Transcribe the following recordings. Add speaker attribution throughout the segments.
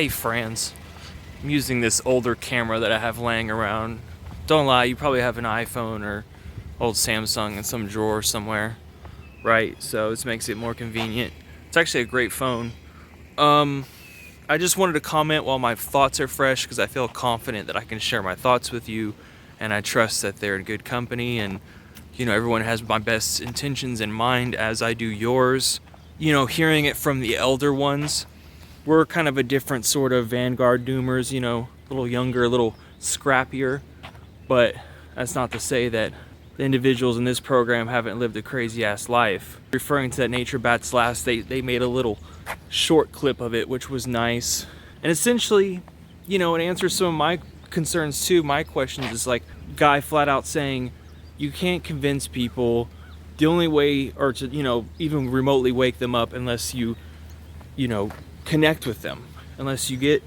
Speaker 1: Hey friends, I'm using this older camera that I have laying around. Don't lie, you probably have an iPhone or old Samsung in some drawer somewhere, right? So this makes it more convenient. It's actually a great phone. I just wanted to comment while my thoughts are fresh because I feel confident that I can share my thoughts with you, and I trust that they're in good company, and everyone has my best intentions in mind as I do yours. Hearing it from the elder ones, we're kind of a different sort of vanguard doomers, a little younger, a little scrappier, but that's not to say that the individuals in this program haven't lived a crazy ass life. Referring to that Nature Bats Last, they made a little short clip of it, which was nice. And essentially, it answers some of my concerns too. My questions is like, guy flat out saying, you can't convince people. The only way, or to, even remotely wake them up unless you connect with them, unless you get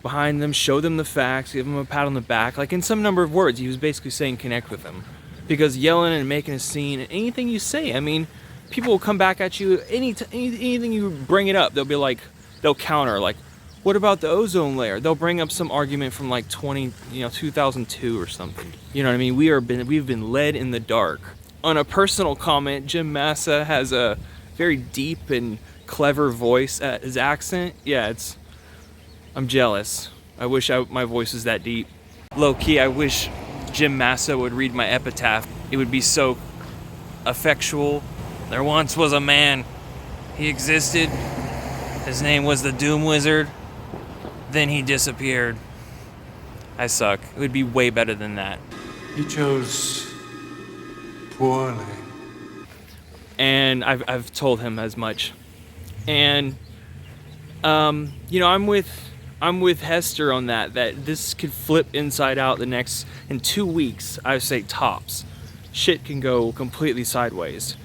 Speaker 1: behind them, show them the facts, give them a pat on the back. Like in some number of words, he was basically saying connect with them. Because yelling and making a scene, anything you say, I mean, people will come back at you, anything you bring it up, they'll counter, like, what about the ozone layer? They'll bring up some argument from like 2002 or something. You know what I mean? We've been led in the dark. On a personal comment, Jim Massa has a very deep and clever voice. His accent, yeah, I'm jealous. I wish my voice was that deep. Low key, I wish Jim Massa would read my epitaph. It would be so effectual. There once was a man. He existed. His name was the Doom Wizard. Then he disappeared. I suck. It would be way better than that.
Speaker 2: You chose poorly.
Speaker 1: And I've told him as much. And I'm with Hester on that this could flip inside out in 2 weeks, I would say tops. Shit can go completely sideways.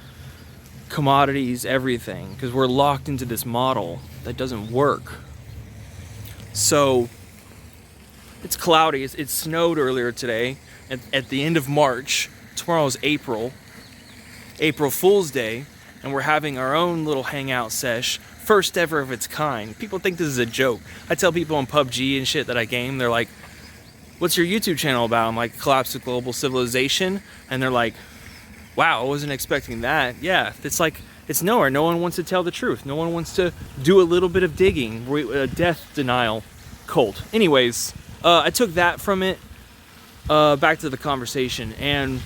Speaker 1: Commodities, everything, because we're locked into this model that doesn't work. So it's cloudy. It snowed earlier today at the end of March. Tomorrow's April Fool's Day, and we're having our own little hangout sesh, first ever of its kind. People think this is a joke. I tell people on PUBG and shit that I game, they're like, what's your YouTube channel about? I'm like, Collapse of Global Civilization, and they're like, wow, I wasn't expecting that. Yeah, it's nowhere. No one wants to tell the truth. No one wants to do a little bit of digging. Death denial cult. Anyways, I took that from it. Back to the conversation, and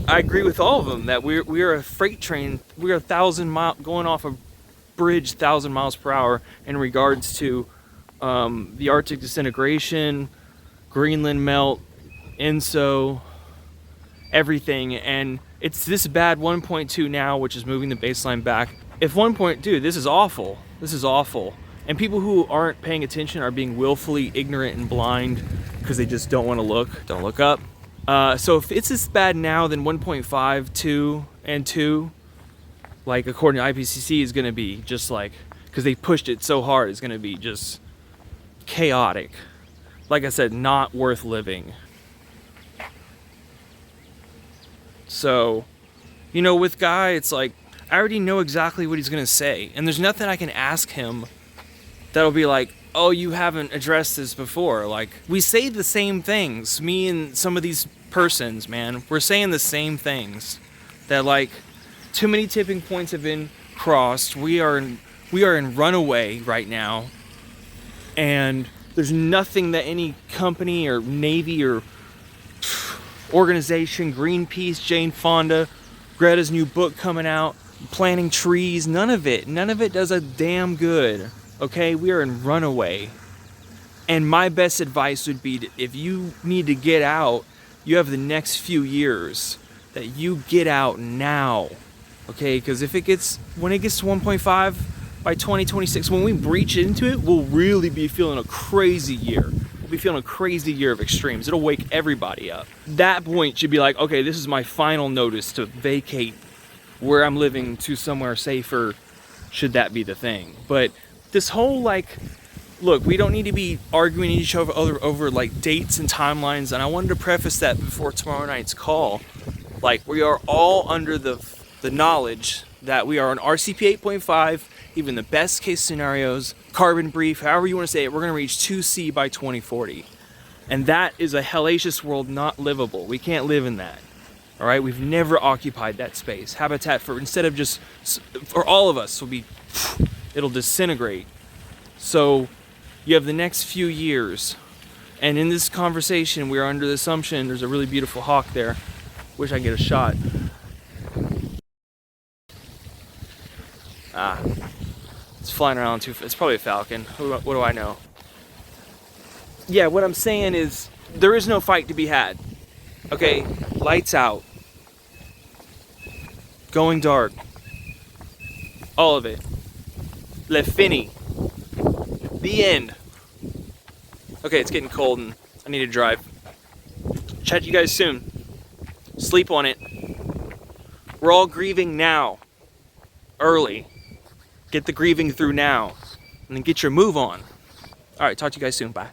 Speaker 1: I agree with all of them that we are a freight train. We are 1,000 miles going off a bridge, 1,000 miles per hour in regards to the Arctic disintegration, Greenland melt, ENSO, everything. And it's this bad 1.2 now, which is moving the baseline back. If 1.2, this is awful. This is awful. And people who aren't paying attention are being willfully ignorant and blind because they just don't want to look. Don't look up. So if it's this bad now, then 1.5, 2, and 2, like according to IPCC, is going to be just like, because they pushed it so hard, it's going to be just chaotic. Like I said, not worth living. So, with Guy, it's like, I already know exactly what he's going to say. And there's nothing I can ask him that'll be like, oh, you haven't addressed this before. Like, we say the same things. Me and some of these persons, man, we're saying the same things. That, like, too many tipping points have been crossed. We are in runaway right now. And there's nothing that any company or Navy or organization, Greenpeace, Jane Fonda, Greta's new book coming out, planting trees, none of it does a damn good. Okay, we are in runaway. And my best advice would be, if you need to get out, you have the next few years that you get out now. Okay, because when it gets to 1.5 by 2026, when we breach into it, we'll really be feeling a crazy year. We'll be feeling a crazy year of extremes. It'll wake everybody up. That point should be like, okay, this is my final notice to vacate where I'm living to somewhere safer, should that be the thing. But this whole, like, look, we don't need to be arguing each other over like dates and timelines. And I wanted to preface that before tomorrow night's call. Like, we are all under the knowledge that we are on RCP 8.5. even the best case scenarios, carbon brief, however you want to say it, we're going to reach 2C by 2040. And that is a hellacious world not livable. We can't live in that. All right, we've never occupied that space. Habitat for, instead of just, for all of us, will be, it'll disintegrate. So you have the next few years. And in this conversation, we are under the assumption, there's a really beautiful hawk there. Wish I could get a shot. It's flying around too. It's probably a falcon. What do I know? Yeah, what I'm saying is, there is no fight to be had. Okay, lights out. Going dark. All of it. Le fini. The end. Okay, it's getting cold and I need to drive. Chat you guys soon. Sleep on it. We're all grieving now. Early. Get the grieving through now. And then get your move on. Alright, talk to you guys soon. Bye.